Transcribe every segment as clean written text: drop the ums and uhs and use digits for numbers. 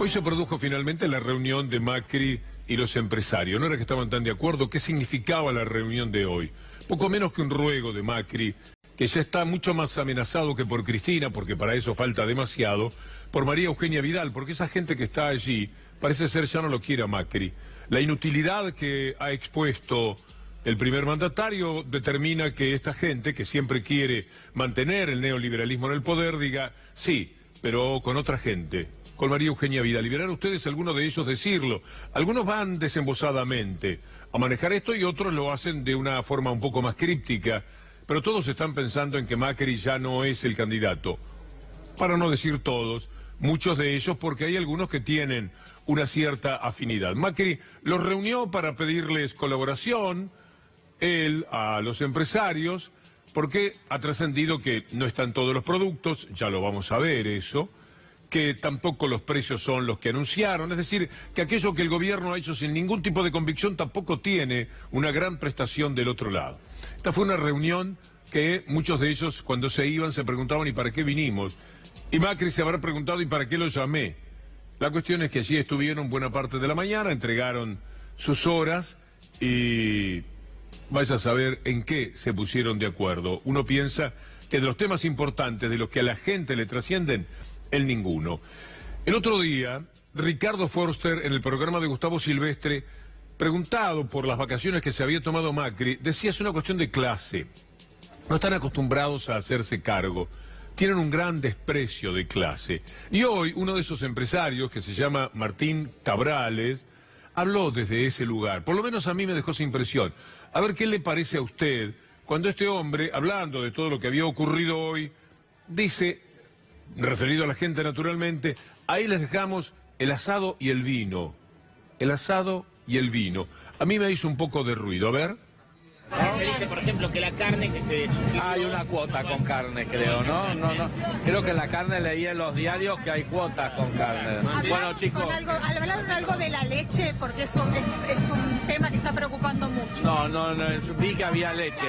Hoy se produjo finalmente la reunión de Macri y los empresarios. No era que estaban tan de acuerdo. ¿Qué significaba la reunión de hoy? Poco menos que un ruego de Macri, que ya está mucho más amenazado que por Cristina, porque para eso falta demasiado, por María Eugenia Vidal, porque esa gente que está allí parece ser ya no lo quiere a Macri. La inutilidad que ha expuesto el primer mandatario determina que esta gente, que siempre quiere mantener el neoliberalismo en el poder, diga, sí, pero con otra gente, con María Eugenia Vidal. Y verán ustedes algunos de ellos decirlo. Algunos van desembosadamente a manejar esto y otros lo hacen de una forma un poco más críptica, pero todos están pensando en que Macri ya no es el candidato. Para no decir todos, muchos de ellos, porque hay algunos que tienen una cierta afinidad. Macri los reunió para pedirles colaboración, él a los empresarios, porque ha trascendido que no están todos los productos, ya lo vamos a ver eso, que tampoco los precios son los que anunciaron, es decir, que aquello que el gobierno ha hecho sin ningún tipo de convicción tampoco tiene una gran prestación del otro lado. Esta fue una reunión que muchos de ellos cuando se iban se preguntaban ¿y para qué vinimos? Y Macri se habrá preguntado ¿y para qué lo llamé? La cuestión es que allí estuvieron buena parte de la mañana, entregaron sus horas y vaya a saber en qué se pusieron de acuerdo. Uno piensa que de los temas importantes, de los que a la gente le trascienden, el ninguno. El otro día, Ricardo Forster, en el programa de Gustavo Silvestre, preguntado por las vacaciones que se había tomado Macri, decía es una cuestión de clase. No están acostumbrados a hacerse cargo. Tienen un gran desprecio de clase. Y hoy uno de esos empresarios, que se llama Martín Cabrales, habló desde ese lugar. Por lo menos a mí me dejó esa impresión. A ver qué le parece a usted cuando este hombre, hablando de todo lo que había ocurrido hoy, dice, referido a la gente naturalmente, ahí les dejamos el asado y el vino. El asado y el vino. A mí me hizo un poco de ruido. A ver. Se dice, por ejemplo, que la carne que se... Hay una cuota con carne, creo, ¿no? Creo que en la carne leí en los diarios que hay cuotas con carne. Bueno, chicos... ¿Hablaron algo de la leche? Porque eso es un tema que está preocupando mucho. No, vi que había leche.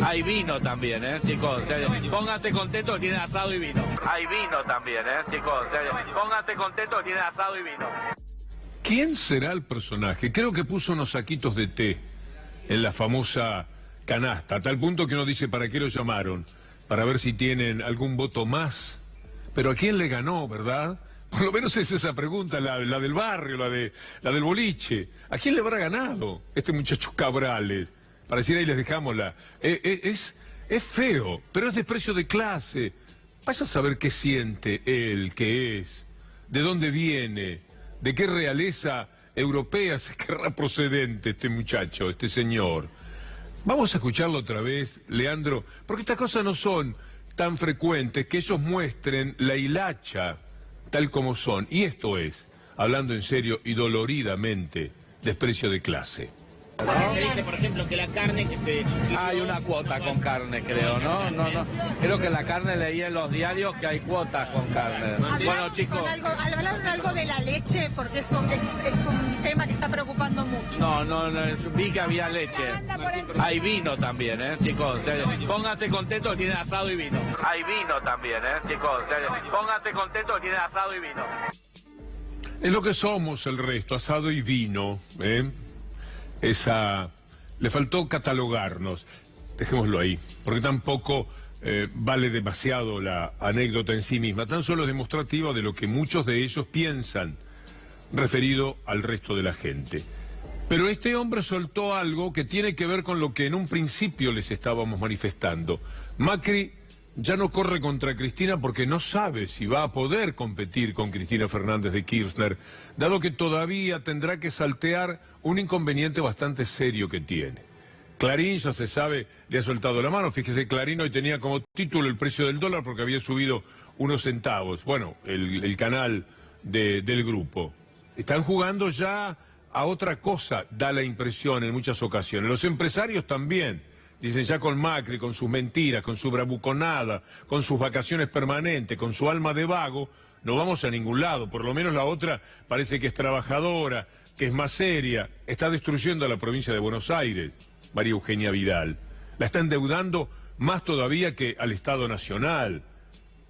Hay vino también, chicos. Pónganse contentos que tienen asado y vino. Hay vino también, chicos. Pónganse contentos que tienen asado y vino. ¿Quién será el personaje? Creo que puso unos saquitos de té en la famosa canasta, a tal punto que uno dice ¿para qué lo llamaron? Para ver si tienen algún voto más. Pero ¿a quién le ganó, verdad? Por lo menos es esa pregunta, la del barrio, la del boliche. ¿A quién le habrá ganado este muchacho Cabrales? Para decir ahí les dejamos es feo, pero es desprecio de clase. Vaya a saber qué siente él, qué es, de dónde viene, de qué realeza europea se querrá procedente este muchacho, este señor. Vamos a escucharlo otra vez, Leandro, porque estas cosas no son tan frecuentes que ellos muestren la hilacha tal como son. Y esto es, hablando en serio y doloridamente, desprecio de clase. Se dice, por ejemplo, que la carne que se... Hay una cuota con carne, creo, ¿no? Creo que en la carne leí en los diarios que hay cuotas con carne. Bueno, chicos... ¿Hablaron algo de la leche? Porque eso es un tema que está preocupando mucho. No, vi que había leche. Hay vino también, chicos. Pónganse contentos que tienen asado y vino. Hay vino también, chicos. Pónganse contentos que tienen asado y vino. Es lo que somos el resto, asado y vino, le faltó catalogarnos, dejémoslo ahí, porque tampoco vale demasiado la anécdota en sí misma, tan solo es demostrativa de lo que muchos de ellos piensan referido al resto de la gente. Pero este hombre soltó algo que tiene que ver con lo que en un principio les estábamos manifestando. Macri ya no corre contra Cristina porque no sabe si va a poder competir con Cristina Fernández de Kirchner, dado que todavía tendrá que saltear un inconveniente bastante serio que tiene. Clarín, ya se sabe, le ha soltado la mano. Fíjese, Clarín hoy tenía como título el precio del dólar porque había subido unos centavos. Bueno, el canal del grupo. Están jugando ya a otra cosa, da la impresión en muchas ocasiones. Los empresarios también. Dicen ya con Macri, con sus mentiras, con su bravuconada, con sus vacaciones permanentes, con su alma de vago, no vamos a ningún lado. Por lo menos la otra parece que es trabajadora, que es más seria. Está destruyendo a la provincia de Buenos Aires, María Eugenia Vidal. La está endeudando más todavía que al Estado Nacional.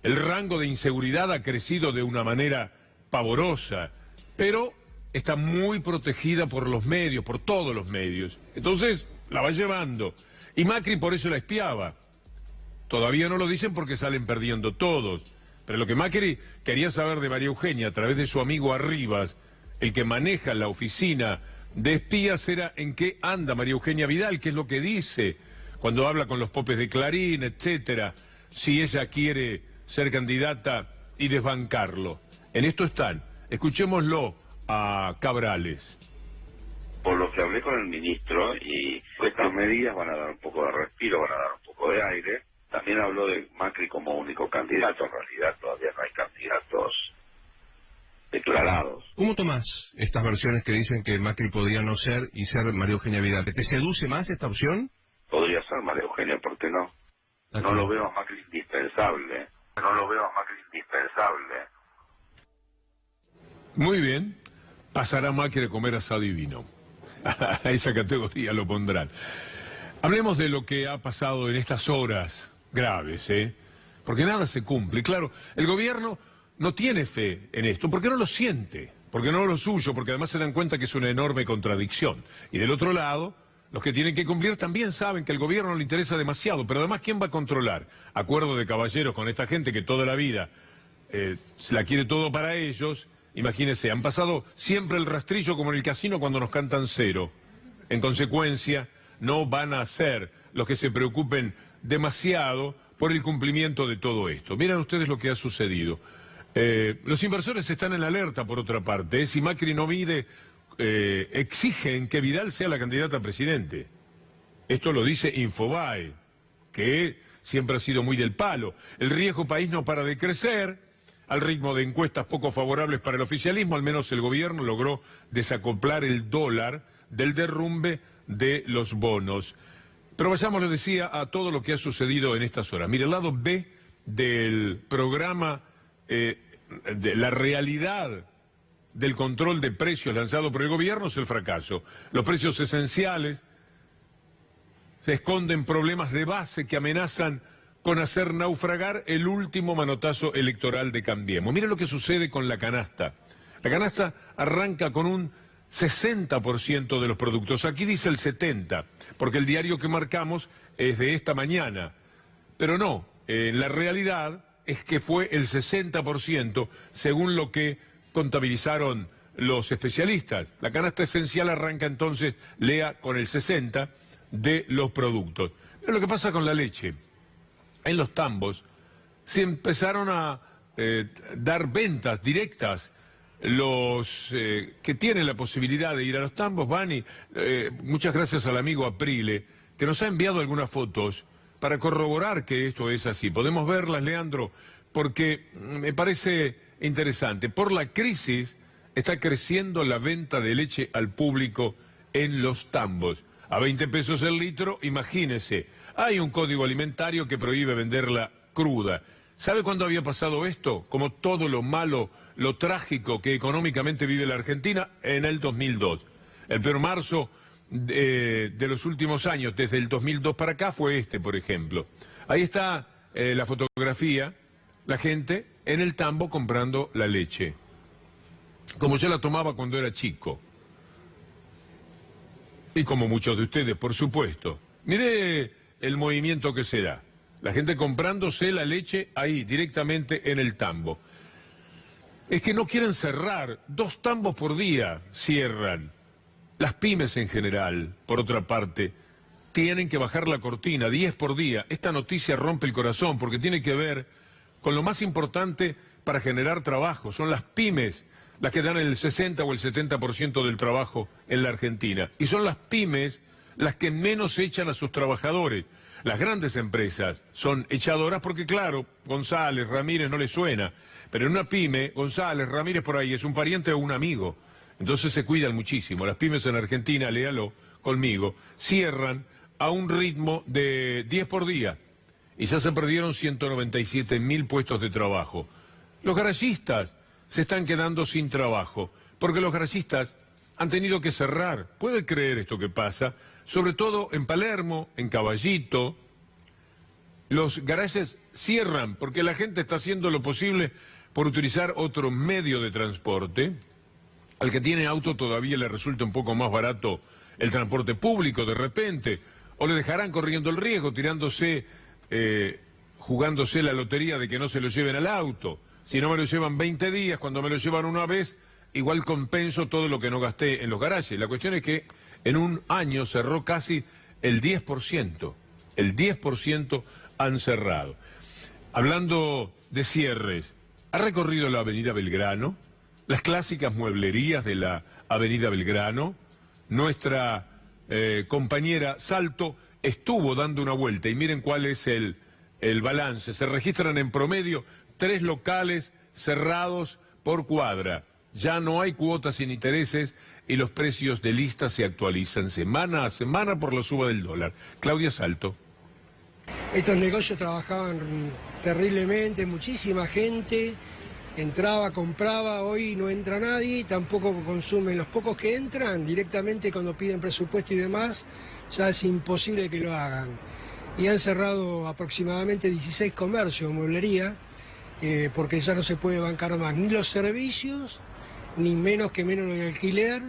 El rango de inseguridad ha crecido de una manera pavorosa, pero está muy protegida por los medios, por todos los medios. Entonces la va llevando. Y Macri por eso la espiaba. Todavía no lo dicen porque salen perdiendo todos. Pero lo que Macri quería saber de María Eugenia a través de su amigo Arribas, el que maneja la oficina de espías, era en qué anda María Eugenia Vidal, qué es lo que dice cuando habla con los popes de Clarín, etcétera, si ella quiere ser candidata y desbancarlo. En esto están. Escuchémoslo a Cabrales. Por lo que hablé con el ministro, y estas medidas van a dar un poco de respiro, van a dar un poco de aire. También habló de Macri como único candidato. En realidad todavía no hay candidatos declarados. ¿Cómo tomás estas versiones que dicen que Macri podría no ser y ser María Eugenia Vidal? ¿Te seduce más esta opción? Podría ser María Eugenia, ¿por qué no? No lo veo a Macri indispensable. No lo veo a Macri indispensable. Muy bien. Pasará Macri a comer asado y vino. A esa categoría lo pondrán. Hablemos de lo que ha pasado en estas horas graves, porque nada se cumple. Claro, el gobierno no tiene fe en esto, porque no lo siente, porque no es lo suyo, porque además se dan cuenta que es una enorme contradicción. Y del otro lado, los que tienen que cumplir también saben que el gobierno no le interesa demasiado, pero además, ¿quién va a controlar? Acuerdo de caballeros con esta gente que toda la vida se la quiere todo para ellos. Imagínense, han pasado siempre el rastrillo como en el casino cuando nos cantan cero. En consecuencia, no van a ser los que se preocupen demasiado por el cumplimiento de todo esto. Miren ustedes lo que ha sucedido. Los inversores están en alerta, por otra parte. Si Macri no mide, exigen que Vidal sea la candidata a presidente. Esto lo dice Infobae, que siempre ha sido muy del palo. El riesgo país no para de crecer. Al ritmo de encuestas poco favorables para el oficialismo, al menos el gobierno logró desacoplar el dólar del derrumbe de los bonos. Pero vayamos, les decía, a todo lo que ha sucedido en estas horas. Mire, el lado B del programa, de la realidad del control de precios lanzado por el gobierno es el fracaso. Los precios esenciales se esconden problemas de base que amenazan con hacer naufragar el último manotazo electoral de Cambiemos. Miren lo que sucede con la canasta. La canasta arranca con un 60% de los productos. Aquí dice el 70%, porque el diario que marcamos es de esta mañana. Pero no, la realidad es que fue el 60%, según lo que contabilizaron los especialistas. La canasta esencial arranca entonces, lea, con el 60% de los productos. Pero lo que pasa con la leche. En los tambos se empezaron a dar ventas directas. Los que tienen la posibilidad de ir a los tambos van y muchas gracias al amigo Aprile, que nos ha enviado algunas fotos para corroborar que esto es así. Podemos verlas, Leandro, porque me parece interesante. Por la crisis está creciendo la venta de leche al público en los tambos. A 20 pesos el litro, imagínese. Hay un código alimentario que prohíbe venderla cruda. ¿Sabe cuándo había pasado esto? Como todo lo malo, lo trágico que económicamente vive la Argentina, en el 2002. El peor marzo de los últimos años, desde el 2002 para acá, fue este, por ejemplo. Ahí está la fotografía, la gente en el tambo comprando la leche. Como yo la tomaba cuando era chico. Y como muchos de ustedes, por supuesto. Mire el movimiento que se da. La gente comprándose la leche ahí, directamente en el tambo. Es que no quieren cerrar. 2 tambos por día cierran. Las pymes en general, por otra parte, tienen que bajar la cortina, 10 por día. Esta noticia rompe el corazón porque tiene que ver con lo más importante para generar trabajo. Son las pymes las que dan el 60 o el 70% del trabajo en la Argentina. Y son las pymes las que menos echan a sus trabajadores. Las grandes empresas son echadoras porque, claro, González, Ramírez no les suena. Pero en una pyme, González, Ramírez por ahí es un pariente o un amigo. Entonces se cuidan muchísimo. Las pymes en Argentina, léalo conmigo, cierran a un ritmo de 10 por día. Y ya se perdieron 197.000 puestos de trabajo. Los garayistas se están quedando sin trabajo, porque los garayistas han tenido que cerrar. ¿Puede creer esto que pasa? Sobre todo en Palermo, en Caballito. Los garajes cierran porque la gente está haciendo lo posible por utilizar otro medio de transporte. Al que tiene auto todavía le resulta un poco más barato el transporte público de repente, o le dejarán corriendo el riesgo, tirándose, jugándose la lotería de que no se lo lleven al auto. Si no me lo llevan 20 días, cuando me lo llevan una vez, igual compenso todo lo que no gasté en los garajes. La cuestión es que en un año cerró casi el 10%. El 10% han cerrado. Hablando de cierres, ha recorrido la avenida Belgrano, las clásicas mueblerías de la avenida Belgrano. Nuestra compañera Salto estuvo dando una vuelta y miren cuál es el balance. Se registran en promedio 3 locales cerrados por cuadra. Ya no hay cuotas sin intereses y los precios de lista se actualizan semana a semana por la suba del dólar. Claudia Salto. Estos negocios trabajaban terriblemente, muchísima gente entraba, compraba, hoy no entra nadie, tampoco consumen. Los pocos que entran directamente cuando piden presupuesto y demás, ya es imposible que lo hagan. Y han cerrado aproximadamente 16 comercios, mueblería, porque ya no se puede bancar más ni los servicios, ni menos el alquiler,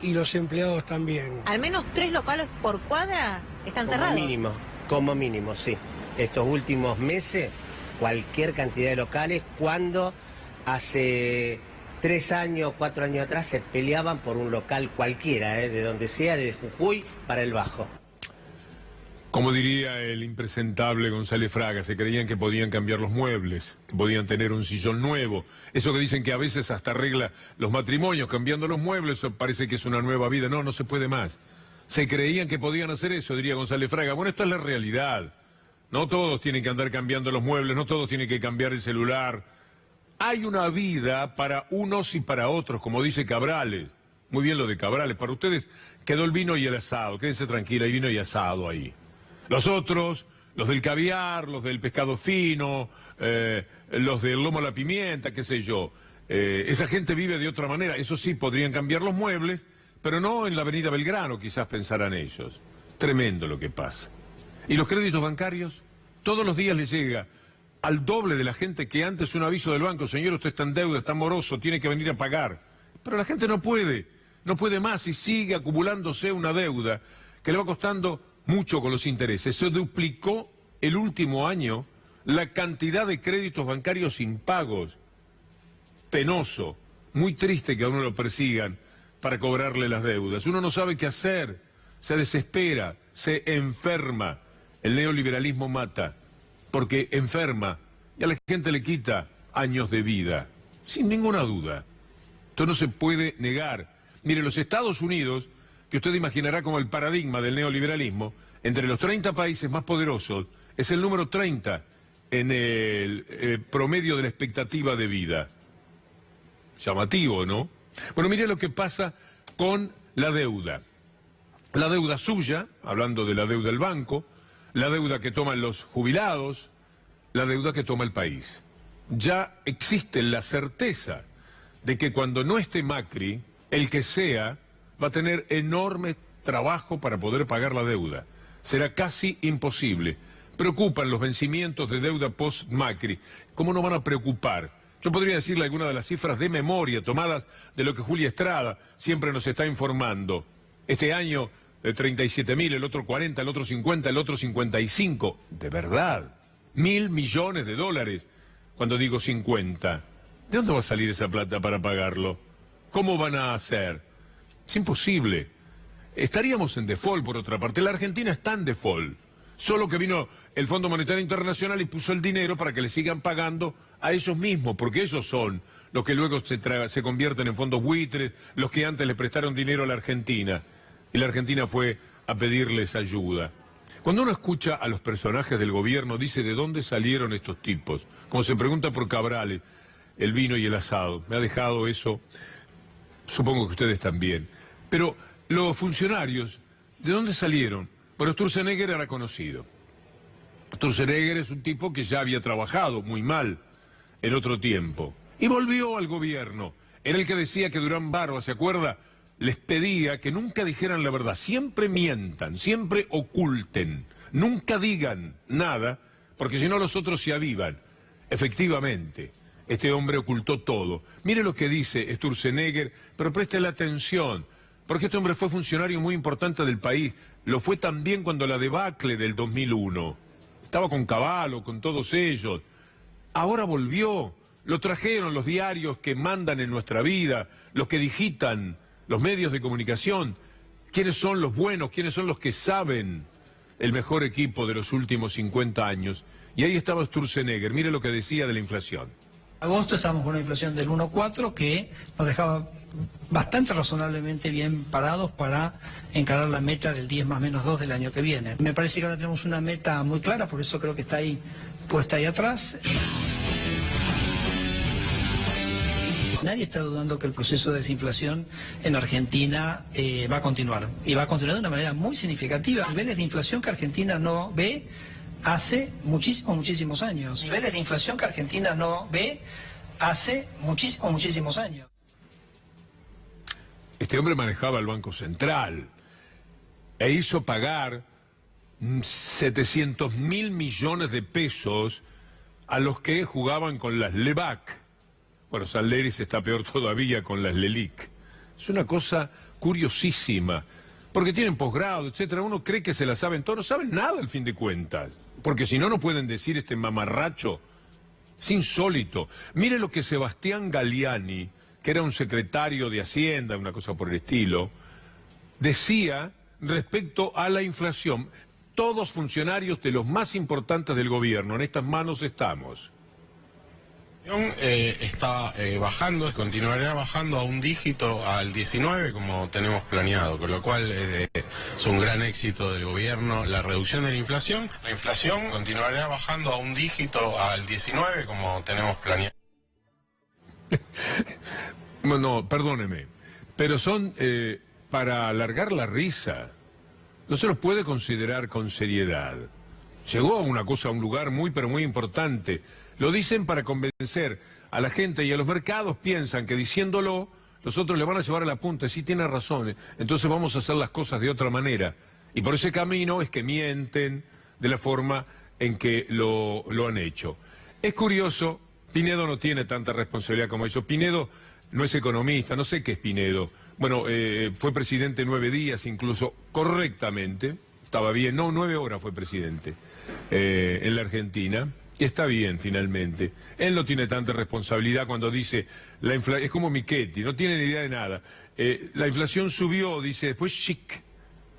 y los empleados también. Al menos 3 locales por cuadra están cerrados. Como mínimo, sí. Estos últimos meses, cualquier cantidad de locales, cuando hace 3 años, 4 años atrás se peleaban por un local cualquiera, de donde sea, de Jujuy para el Bajo. Como diría el impresentable González Fraga, se creían que podían cambiar los muebles, que podían tener un sillón nuevo. Eso que dicen que a veces hasta arregla los matrimonios, cambiando los muebles, parece que es una nueva vida. No, no se puede más. Se creían que podían hacer eso, diría González Fraga. Bueno, esta es la realidad. No todos tienen que andar cambiando los muebles, no todos tienen que cambiar el celular. Hay una vida para unos y para otros, como dice Cabrales. Muy bien lo de Cabrales. Para ustedes quedó el vino y el asado. Quédense tranquila, hay vino y asado ahí. Los otros, los del caviar, los del pescado fino, los del lomo a la pimienta, qué sé yo. Esa gente vive de otra manera. Eso sí, podrían cambiar los muebles, pero no en la avenida Belgrano, quizás pensarán ellos. Tremendo lo que pasa. Y los créditos bancarios, todos los días les llega al doble de la gente que antes un aviso del banco: señor, usted está en deuda, está moroso, tiene que venir a pagar. Pero la gente no puede más y sigue acumulándose una deuda que le va costando mucho con los intereses. Se duplicó el último año la cantidad de créditos bancarios impagos. Penoso, muy triste que a uno lo persigan para cobrarle las deudas. Uno no sabe qué hacer, se desespera, se enferma. El neoliberalismo mata, porque enferma y a la gente le quita años de vida, sin ninguna duda. Esto no se puede negar. Mire, los Estados Unidos, que usted imaginará como el paradigma del neoliberalismo, entre los 30 países más poderosos, es el número 30 en el promedio de la expectativa de vida. Llamativo, ¿no? Bueno, mire lo que pasa con la deuda. La deuda suya, hablando de la deuda del banco, la deuda que toman los jubilados, la deuda que toma el país. Ya existe la certeza de que cuando no esté Macri, el que sea, va a tener enorme trabajo para poder pagar la deuda. Será casi imposible. Preocupan los vencimientos de deuda post-Macri. ¿Cómo no van a preocupar? Yo podría decirle algunas de las cifras de memoria tomadas de lo que Julia Estrada siempre nos está informando. Este año, 37.000, el otro 40, el otro 50, el otro 55. De verdad, 1.000 millones de dólares. Cuando digo 50, ¿de dónde va a salir esa plata para pagarlo? ¿Cómo van a hacer? Es imposible. Estaríamos en default, por otra parte. La Argentina está en default. Solo que vino el Fondo Monetario Internacional y puso el dinero para que le sigan pagando a ellos mismos, porque ellos son los que luego se convierten en fondos buitres, los que antes le prestaron dinero a la Argentina. Y la Argentina fue a pedirles ayuda. Cuando uno escucha a los personajes del gobierno, dice: ¿de dónde salieron estos tipos? Como se pregunta por Cabrales, el vino y el asado. Me ha dejado eso, supongo que ustedes también. Pero los funcionarios, ¿de dónde salieron? Bueno, Sturzenegger era conocido. Sturzenegger es un tipo que ya había trabajado muy mal en otro tiempo. Y volvió al gobierno. Era el que decía que Durán Barba, ¿se acuerda?, les pedía que nunca dijeran la verdad. Siempre mientan, siempre oculten. Nunca digan nada, porque si no los otros se avivan. Efectivamente, Este hombre ocultó todo. Mire lo que dice Sturzenegger, pero préstele atención, porque este hombre fue funcionario muy importante del país. Lo fue también cuando la debacle del 2001. Estaba con Cavallo, con todos ellos. Ahora volvió. Lo trajeron los diarios que mandan en nuestra vida, los que digitan, los medios de comunicación. ¿Quiénes son los buenos? ¿Quiénes son los que saben? El mejor equipo de los últimos 50 años. Y ahí estaba Sturzenegger. Mire lo que decía de la inflación. Agosto estamos con una inflación del 1,4 que nos dejaba bastante razonablemente bien parados para encarar la meta del 10 más menos 2 del año que viene. Me parece que ahora tenemos una meta muy clara, por eso creo que está ahí puesta ahí atrás. Nadie está dudando que el proceso de desinflación en Argentina va a continuar. Y va a continuar de una manera muy significativa. Niveles de inflación que Argentina no ve hace muchísimos años. Niveles de inflación que Argentina no ve hace muchísimos años. Este hombre manejaba el Banco Central e hizo pagar 700.000 millones de pesos a los que jugaban con las LEBAC. Bueno, Salleris está peor todavía con las LELIC. Es una cosa curiosísima, porque tienen posgrado, etcétera. Uno cree que se la saben todos, no saben nada al fin de cuentas, porque si no, no pueden decir este mamarracho. Es insólito. Mire lo que Sebastián Galliani, que era un secretario de Hacienda, una cosa por el estilo, decía respecto a la inflación. Todos funcionarios de los más importantes del gobierno, en estas manos estamos. Está bajando, continuará bajando a un dígito al 19 como tenemos planeado, con lo cual es un gran éxito del gobierno la reducción de la inflación. La inflación continuará bajando a un dígito al 19 como tenemos planeado. No, perdóneme, pero son para alargar la risa. No se los puede considerar con seriedad. Llegó a una cosa, a un lugar muy, pero muy importante. Lo dicen para convencer a la gente y a los mercados piensan que diciéndolo, los otros le van a llevar a la punta. Sí, tiene razón, entonces vamos a hacer las cosas de otra manera. Y por ese camino es que mienten de la forma en que lo han hecho. Es curioso, Pinedo no tiene tanta responsabilidad como ellos. Pinedo no es economista, no sé qué es Pinedo. Bueno, fue presidente 9 días incluso, correctamente. Estaba bien, no, 9 horas fue presidente en la Argentina. Y está bien, finalmente. Él no tiene tanta responsabilidad cuando dice, la inflación, es como Michetti, no tiene ni idea de nada. La inflación subió, dice, después chic,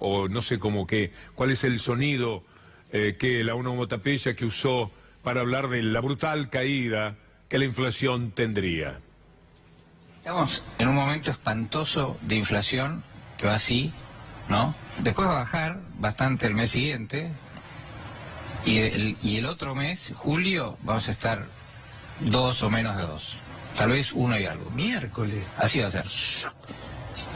o no sé cómo qué, cuál es el sonido que la onomatopeya que usó para hablar de la brutal caída que la inflación tendría. Estamos en un momento espantoso de inflación, que va así, ¿no? Después va a bajar bastante el mes siguiente. Y el otro mes, julio, vamos a estar 2 o menos de 2. Tal vez 1 y algo. Miércoles. Así va a ser.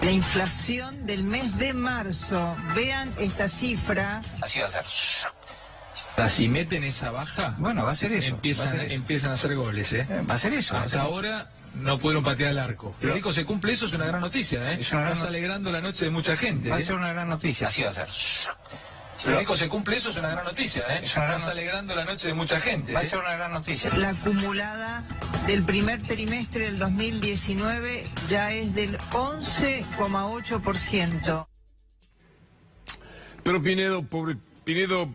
La inflación del mes de marzo. Vean esta cifra. Así va a ser. Si meten esa baja, bueno, va a ser eso. Empiezan a hacer goles, ¿eh? Va a ser eso. Hasta ahora no pudieron patear el arco. Federico, se cumple eso, es una gran noticia, ¿eh? Estás alegrando la noche de mucha gente. Va a ser una gran noticia. Así va a ser. Federico, se cumple eso, es una gran noticia, ¿eh? Estás alegrando la noche de mucha gente. Va a ser una gran noticia. La acumulada del primer trimestre del 2019 ya es del 11,8%. Pero Pinedo, pobre Pinedo,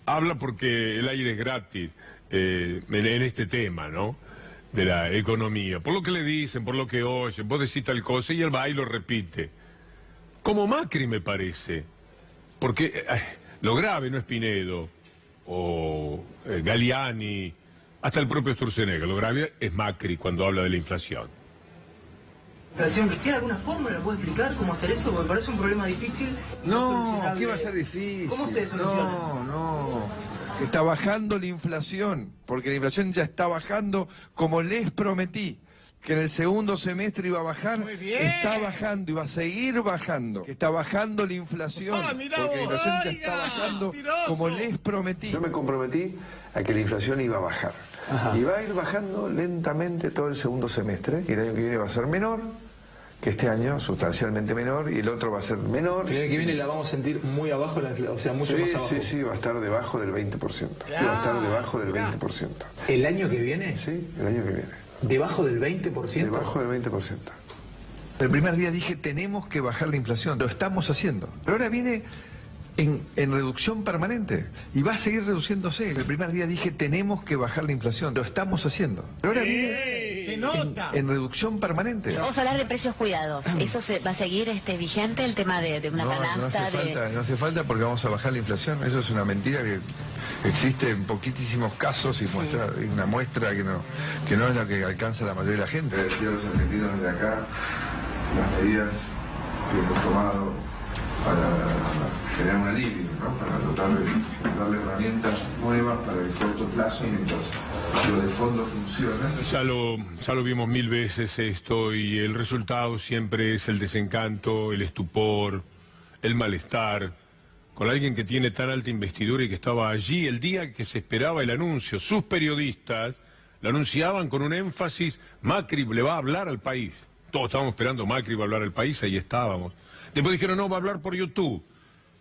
habla porque el aire es gratis en este tema, ¿no? De la economía. Por lo que le dicen, por lo que oyen, vos decís tal cosa y él va y lo repite. Como Macri, me parece. Porque lo grave no es Pinedo o Galliani, hasta el propio Sturzenegger. Lo grave es Macri cuando habla de la inflación. ¿Tiene alguna fórmula? ¿Puede explicar cómo hacer eso? Porque parece un problema difícil. No, ¿qué va a ser difícil? ¿Cómo se soluciona? No. Está bajando la inflación, porque la inflación ya está bajando como les prometí. Que en el segundo semestre iba a bajar, está bajando y va a seguir bajando. Que está bajando la inflación, porque la inflación ya está bajando como les prometí. Yo me comprometí a que la inflación iba a bajar. Ajá. Y va a ir bajando lentamente todo el segundo semestre, y el año que viene va a ser menor, que este año sustancialmente menor y el otro va a ser menor. El año que viene la vamos a sentir muy abajo, o sea, mucho más abajo. Sí, va a estar debajo del 20%. Claro, va a estar debajo del 20%. ¿El año que viene? Sí, el año que viene. ¿Debajo del 20%? Debajo del 20%. El primer día dije, tenemos que bajar la inflación, lo estamos haciendo. Pero ahora viene en reducción permanente y va a seguir reduciéndose. El primer día dije, tenemos que bajar la inflación, lo estamos haciendo. Pero ahora viene en reducción permanente. Vamos a hablar de precios cuidados. ¿Eso va a seguir vigente, el tema de una canasta? No hace falta porque vamos a bajar la inflación. Eso es una mentira que existe en poquitísimos casos y muestra una muestra que no es la que alcanza la mayoría de la gente. Decía a los argentinos de acá las medidas que hemos tomado para generar un alivio, ¿no? Para tratar de darle herramientas nuevas para el corto plazo mientras lo de fondo funciona. Ya lo vimos 1000 veces esto y el resultado siempre es el desencanto, el estupor, el malestar, con alguien que tiene tan alta investidura y que estaba allí el día que se esperaba el anuncio. Sus periodistas lo anunciaban con un énfasis, Macri le va a hablar al país. Todos estábamos esperando, Macri va a hablar al país, ahí estábamos. Después dijeron, no, va a hablar por YouTube.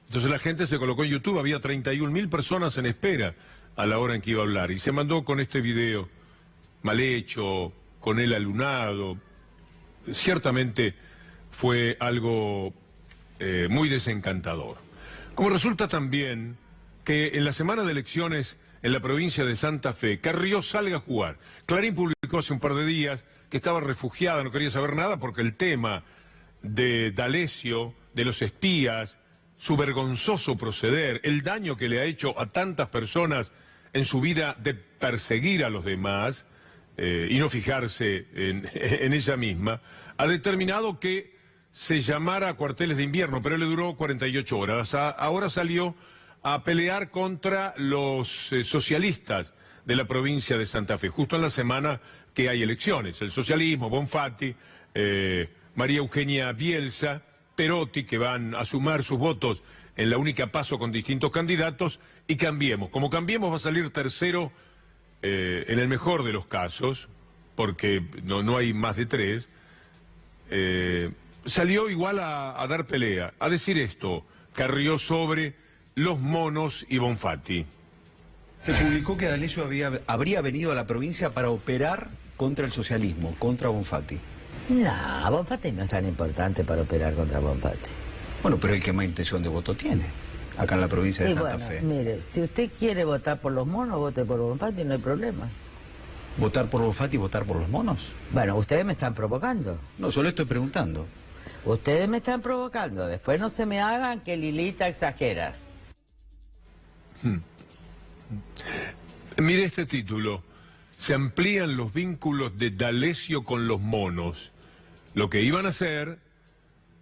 Entonces la gente se colocó en YouTube, había 31.000 personas en espera a la hora en que iba a hablar. Y se mandó con este video mal hecho, con él alunado. Ciertamente fue algo muy desencantador. Como resulta también que en la semana de elecciones en la provincia de Santa Fe, Carrió salga a jugar. Clarín publicó hace un par de días que estaba refugiada, no quería saber nada porque el tema de D'Alessio, de los espías, su vergonzoso proceder, el daño que le ha hecho a tantas personas en su vida de perseguir a los demás y no fijarse en ella misma, ha determinado que se llamara a cuarteles de invierno, pero le duró 48 horas. Ahora salió a pelear contra los socialistas de la provincia de Santa Fe, justo en la semana que hay elecciones. El socialismo, Bonfatti, María Eugenia Bielsa, Perotti, que van a sumar sus votos en la única paso con distintos candidatos, y Cambiemos. Como Cambiemos va a salir tercero en el mejor de los casos, porque no hay más de 3, salió igual a dar pelea, a decir esto, Carrió sobre los monos y Bonfatti. Se publicó que D'Alessio habría venido a la provincia para operar contra el socialismo, contra Bonfatti. No, Bonfatti no es tan importante para operar contra Bonfatti. Bueno, pero el que más intención de voto tiene, acá en la provincia de Santa Fe. Mire, si usted quiere votar por los monos, vote por Bonfatti, no hay problema. ¿Votar por Bonfatti y votar por los monos? Bueno, ustedes me están provocando. No, yo le estoy preguntando. Ustedes me están provocando, después no se me hagan que Lilita exagera. Mire este título. Se amplían los vínculos de D'Alessio con los monos. Lo que iban a hacer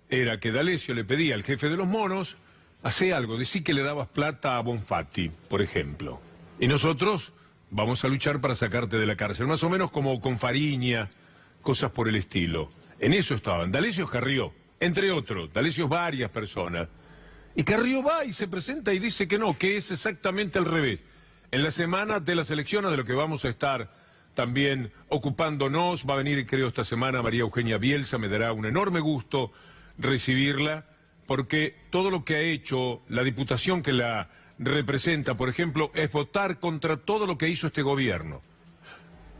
era que D'Alessio le pedía al jefe de los monos, hace algo, decí que le dabas plata a Bonfatti, por ejemplo. Y nosotros vamos a luchar para sacarte de la cárcel, más o menos como con Fariña, cosas por el estilo. En eso estaban. D'Alessio es Carrió, entre otros. D'Alessio es varias personas. Y Carrió va y se presenta y dice que no, que es exactamente al revés. En la semana de las elecciones, de lo que vamos a estar también ocupándonos, va a venir, creo, esta semana María Eugenia Bielsa, me dará un enorme gusto recibirla, porque todo lo que ha hecho la diputación que la representa, por ejemplo, es votar contra todo lo que hizo este gobierno.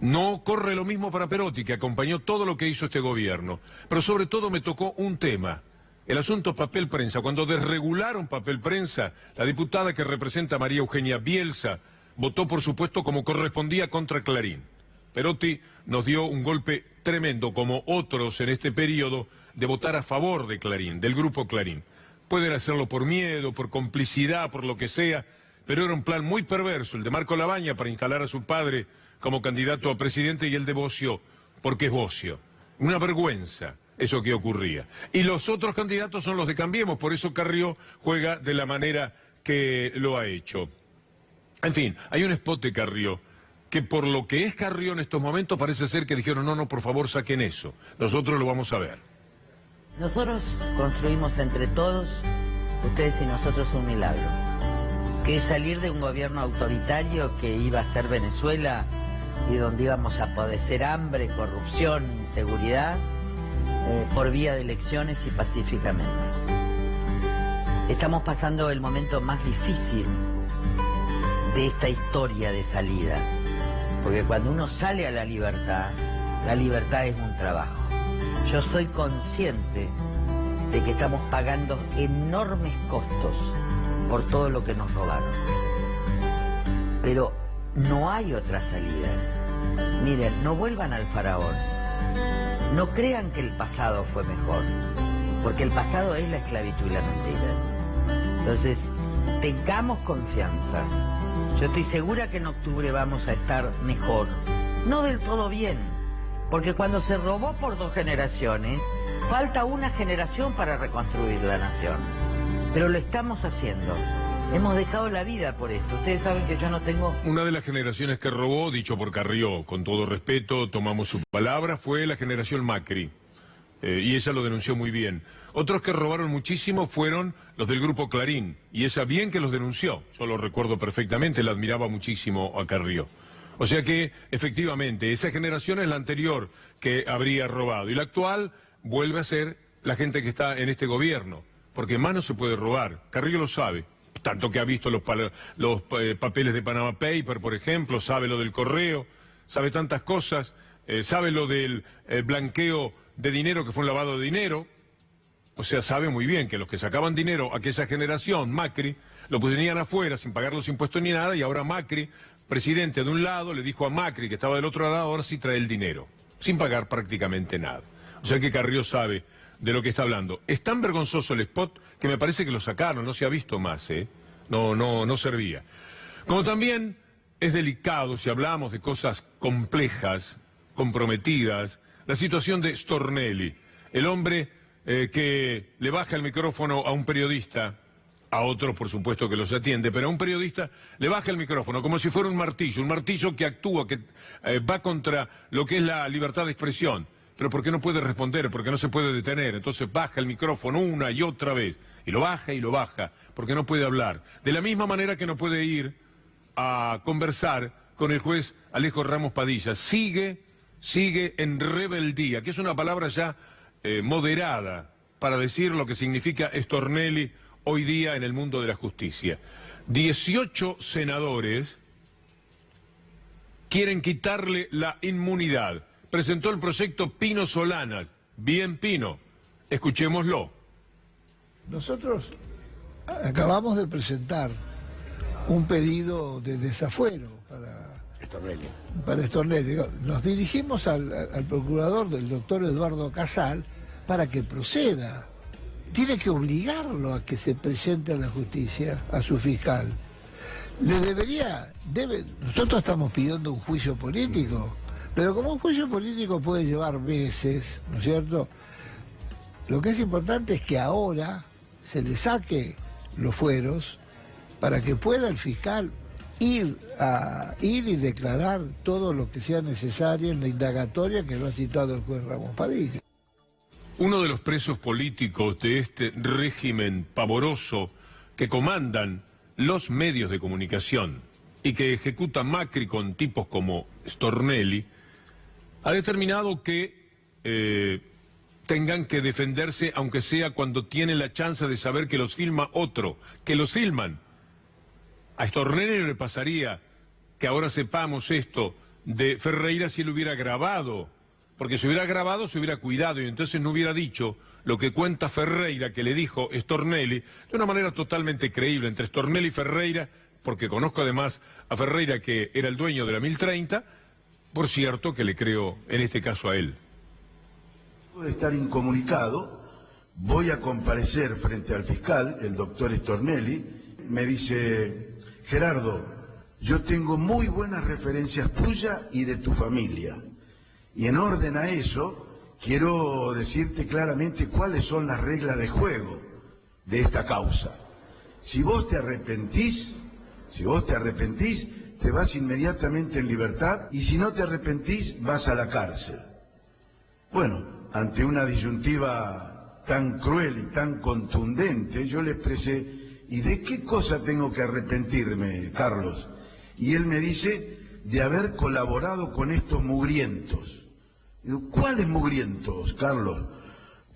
No corre lo mismo para Perotti, que acompañó todo lo que hizo este gobierno, pero sobre todo me tocó un tema. El asunto papel prensa. Cuando desregularon papel prensa, la diputada que representa a María Eugenia Bielsa votó, por supuesto, como correspondía contra Clarín. Perotti nos dio un golpe tremendo, como otros en este periodo, de votar a favor de Clarín, del grupo Clarín. Pueden hacerlo por miedo, por complicidad, por lo que sea, pero era un plan muy perverso, el de Marco Labaña para instalar a su padre como candidato a presidente y el de Bocio, porque es Bocio. Una vergüenza eso que ocurría. Y los otros candidatos son los de Cambiemos, por eso Carrió juega de la manera que lo ha hecho. En fin, hay un spot de Carrió, que por lo que es Carrió en estos momentos parece ser que dijeron, no, por favor saquen eso, nosotros lo vamos a ver. Nosotros construimos entre todos, ustedes y nosotros, un milagro, que es salir de un gobierno autoritario que iba a ser Venezuela y donde íbamos a padecer hambre, corrupción, inseguridad, por vía de elecciones y pacíficamente. Estamos pasando el momento más difícil de esta historia de salida, porque cuando uno sale a la libertad es un trabajo. Yo soy consciente de que estamos pagando enormes costos por todo lo que nos robaron. Pero no hay otra salida. Miren, no vuelvan al faraón. No crean que el pasado fue mejor, porque el pasado es la esclavitud y la mentira. Entonces, tengamos confianza. Yo estoy segura que en octubre vamos a estar mejor. No del todo bien, porque cuando se robó por 2 generaciones, falta una generación para reconstruir la nación. Pero lo estamos haciendo. Hemos dejado la vida por esto. Ustedes saben que yo no tengo... Una de las generaciones que robó, dicho por Carrió, con todo respeto, tomamos su palabra, fue la generación Macri. Y ella lo denunció muy bien. Otros que robaron muchísimo fueron los del Grupo Clarín. Y ella bien que los denunció. Yo lo recuerdo perfectamente, la admiraba muchísimo a Carrió. O sea que, efectivamente, esa generación es la anterior que habría robado. Y la actual vuelve a ser la gente que está en este gobierno. Porque más no se puede robar. Carrió lo sabe. Tanto que ha visto los papeles de Panama Paper, por ejemplo, sabe lo del correo, sabe tantas cosas, sabe lo del blanqueo de dinero, que fue un lavado de dinero. O sea, sabe muy bien que los que sacaban dinero, aquella generación, Macri, lo ponían afuera sin pagar los impuestos ni nada, y ahora Macri, presidente de un lado, le dijo a Macri, que estaba del otro lado, ahora sí trae el dinero, sin pagar prácticamente nada. O sea que Carrió sabe de lo que está hablando. Es tan vergonzoso el spot que me parece que lo sacaron, no se ha visto más, no servía. Como también es delicado, si hablamos de cosas complejas, comprometidas, la situación de Stornelli, el hombre que le baja el micrófono a un periodista, a otros por supuesto que los atiende, pero a un periodista le baja el micrófono como si fuera un martillo que actúa, que va contra lo que es la libertad de expresión. Pero ¿por qué no puede responder? Porque no se puede detener. Entonces baja el micrófono una y otra vez. Y lo baja, porque no puede hablar. De la misma manera que no puede ir a conversar con el juez Alejo Ramos Padilla. Sigue en rebeldía, que es una palabra ya moderada para decir lo que significa Stornelli hoy día en el mundo de la justicia. 18 senadores quieren quitarle la inmunidad. Presentó el proyecto Pino Solanas. Bien, Pino. Escuchémoslo. Nosotros acabamos de presentar un pedido de desafuero para Stornelli. Nos dirigimos al procurador del doctor Eduardo Casal para que proceda. Tiene que obligarlo a que se presente a la justicia, a su fiscal. Nosotros estamos pidiendo un juicio político. Pero como un juicio político puede llevar meses, ¿no es cierto? Lo que es importante es que ahora se le saque los fueros para que pueda el fiscal ir y declarar todo lo que sea necesario en la indagatoria que lo ha citado el juez Ramos Padilla. Uno de los presos políticos de este régimen pavoroso que comandan los medios de comunicación y que ejecuta Macri con tipos como Stornelli, ha determinado que tengan que defenderse, aunque sea cuando tienen la chance de saber que los filma otro, que los filman. A Stornelli le pasaría que ahora sepamos esto de Ferreira si él hubiera grabado, porque si hubiera grabado se hubiera cuidado y entonces no hubiera dicho lo que cuenta Ferreira, que le dijo Stornelli, de una manera totalmente creíble entre Stornelli y Ferreira, porque conozco además a Ferreira, que era el dueño de la 1030, por cierto que le creo en este caso a él. De estar incomunicado, voy a comparecer frente al fiscal, el doctor Stornelli, me dice: Gerardo, yo tengo muy buenas referencias tuyas y de tu familia, y en orden a eso quiero decirte claramente cuáles son las reglas de juego de esta causa. Si vos te arrepentís, te vas inmediatamente en libertad, y si no te arrepentís, vas a la cárcel. Bueno, ante una disyuntiva tan cruel y tan contundente, yo le expresé: ¿y de qué cosa tengo que arrepentirme, Carlos? Y él me dice: de haber colaborado con estos mugrientos. Digo: ¿cuáles mugrientos, Carlos?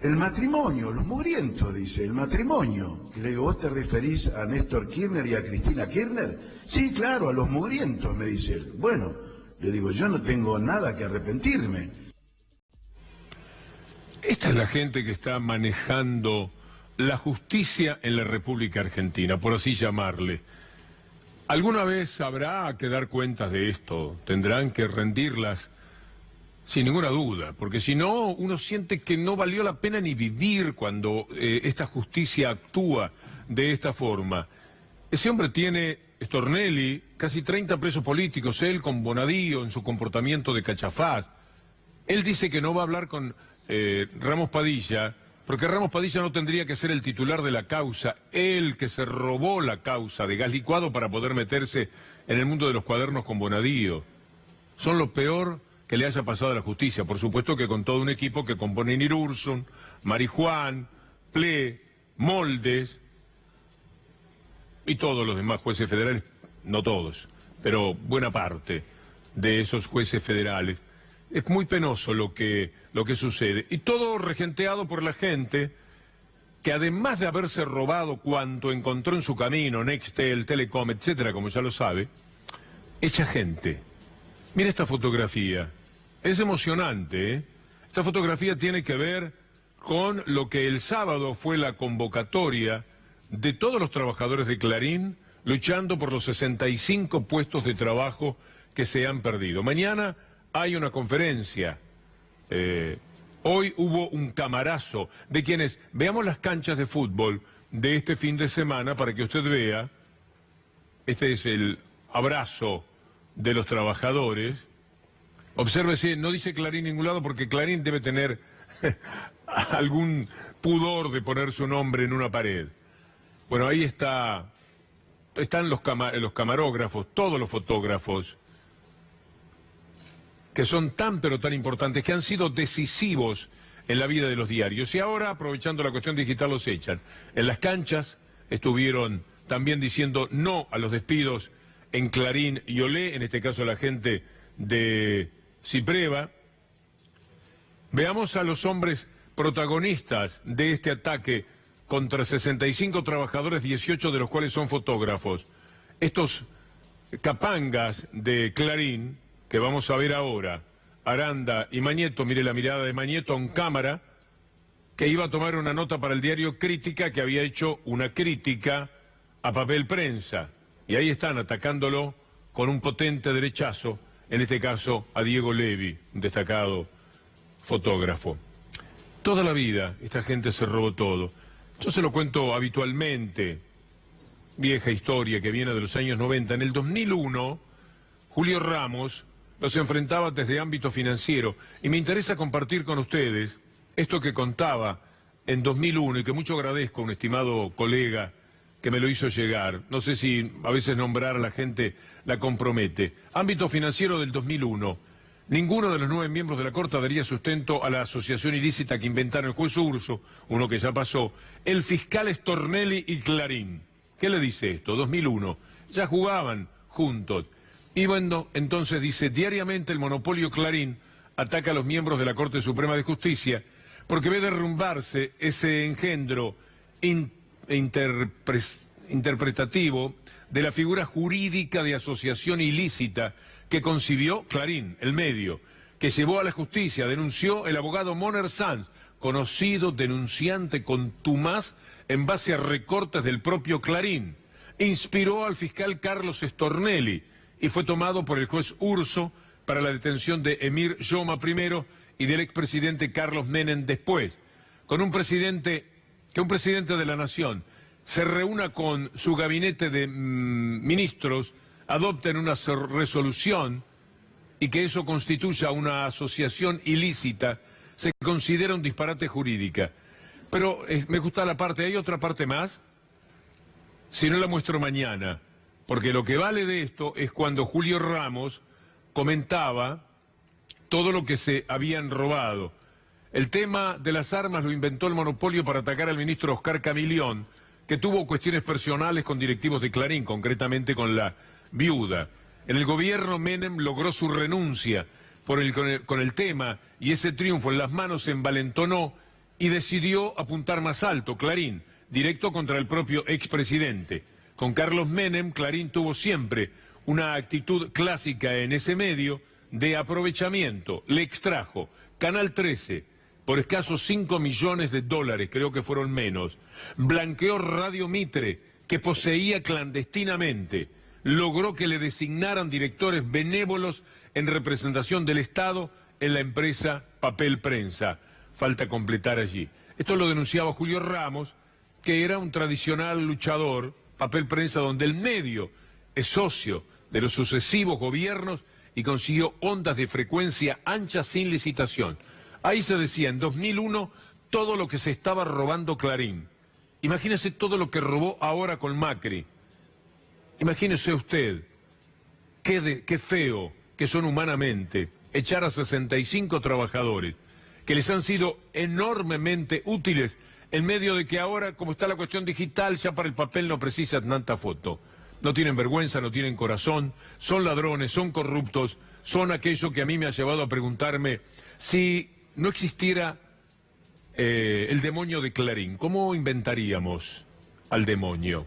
El matrimonio, los mugrientos, dice, el matrimonio. Y le digo, ¿vos te referís a Néstor Kirchner y a Cristina Kirchner? Sí, claro, a los mugrientos, me dice él. Bueno, le digo, yo no tengo nada que arrepentirme. Esta es la gente que está manejando la justicia en la República Argentina, por así llamarle. Alguna vez habrá que dar cuentas de esto, tendrán que rendirlas sin ninguna duda, porque si no, uno siente que no valió la pena ni vivir cuando esta justicia actúa de esta forma. Ese hombre tiene, Stornelli, casi 30 presos políticos, él con Bonadío en su comportamiento de cachafaz. Él dice que no va a hablar con Ramos Padilla, porque Ramos Padilla no tendría que ser el titular de la causa, él que se robó la causa de gas licuado para poder meterse en el mundo de los cuadernos con Bonadío. Son lo peor que le haya pasado a la justicia, por supuesto que con todo un equipo que compone Nirursun, Marijuán, Ple, Moldes y todos los demás jueces federales, no todos, pero buena parte de esos jueces federales. Es muy penoso lo que sucede. Y todo regenteado por la gente que además de haberse robado cuanto encontró en su camino, Nextel, Telecom, etcétera, como ya lo sabe, echa gente. Mira esta fotografía. Es emocionante, ¿eh? Esta fotografía tiene que ver con lo que el sábado fue la convocatoria de todos los trabajadores de Clarín luchando por los 65 puestos de trabajo que se han perdido. Mañana hay una conferencia. Hoy hubo un camarazo de quienes veamos las canchas de fútbol de este fin de semana para que usted vea. Este es el abrazo de los trabajadores. Obsérvese, no dice Clarín en ningún lado porque Clarín debe tener algún pudor de poner su nombre en una pared. Bueno, ahí están los camarógrafos, todos los fotógrafos, que son tan pero tan importantes, que han sido decisivos en la vida de los diarios. Y ahora, aprovechando la cuestión digital, los echan. En las canchas estuvieron también diciendo no a los despidos en Clarín y Olé, en este caso la gente de Cipreva. Veamos a los hombres protagonistas de este ataque contra 65 trabajadores, 18 de los cuales son fotógrafos. Estos capangas de Clarín, que vamos a ver ahora, Aranda y Mañeto, mire la mirada de Mañeto en cámara, que iba a tomar una nota para el diario Crítica, que había hecho una crítica a Papel Prensa. Y ahí están atacándolo con un potente derechazo, en este caso a Diego Levi, un destacado fotógrafo. Toda la vida esta gente se robó todo. Yo se lo cuento habitualmente, vieja historia que viene de los años 90. En el 2001, Julio Ramos los enfrentaba desde ámbito financiero y me interesa compartir con ustedes esto que contaba en 2001 y que mucho agradezco a un estimado colega que me lo hizo llegar. No sé si a veces nombrar a la gente la compromete. Ámbito financiero del 2001. Ninguno de los 9 miembros de la Corte daría sustento a la asociación ilícita que inventaron el juez Urso, uno que ya pasó, el fiscal Stornelli y Clarín. ¿Qué le dice esto? 2001. Ya jugaban juntos. Y bueno, entonces dice, diariamente el monopolio Clarín ataca a los miembros de la Corte Suprema de Justicia porque ve derrumbarse ese engendro interpretativo de la figura jurídica de asociación ilícita que concibió Clarín, el medio, que llevó a la justicia, denunció el abogado Moner Sanz, conocido denunciante contumaz en base a recortes del propio Clarín. Inspiró al fiscal Carlos Stornelli y fue tomado por el juez Urso para la detención de Emir Yoma primero y del expresidente Carlos Menem después. Que un presidente de la Nación se reúna con su gabinete de ministros, adopten una resolución y que eso constituya una asociación ilícita, se considera un disparate jurídica. Pero me gusta la parte, hay otra parte más, si no la muestro mañana, porque lo que vale de esto es cuando Julio Ramos comentaba todo lo que se habían robado. El tema de las armas lo inventó el monopolio para atacar al ministro Oscar Camilión, que tuvo cuestiones personales con directivos de Clarín, concretamente con la viuda. En el gobierno Menem logró su renuncia con el tema y ese triunfo en las manos se envalentonó y decidió apuntar más alto, Clarín, directo contra el propio expresidente. Con Carlos Menem, Clarín tuvo siempre una actitud clásica en ese medio de aprovechamiento. Le extrajo Canal 13 por escasos 5 millones de dólares, creo que fueron menos. Blanqueó Radio Mitre, que poseía clandestinamente. Logró que le designaran directores benévolos en representación del Estado en la empresa Papel Prensa. Falta completar allí. Esto lo denunciaba Julio Ramos, que era un tradicional luchador, Papel Prensa, donde el medio es socio de los sucesivos gobiernos y consiguió ondas de frecuencia ancha sin licitación. Ahí se decía, en 2001, todo lo que se estaba robando Clarín. Imagínese todo lo que robó ahora con Macri. Imagínese usted, qué feo que son humanamente echar a 65 trabajadores que les han sido enormemente útiles en medio de que ahora, como está la cuestión digital, ya para el papel no precisa tanta foto. No tienen vergüenza, no tienen corazón, son ladrones, son corruptos, son aquello que a mí me ha llevado a preguntarme si no existiera el demonio de Clarín, ¿cómo inventaríamos al demonio?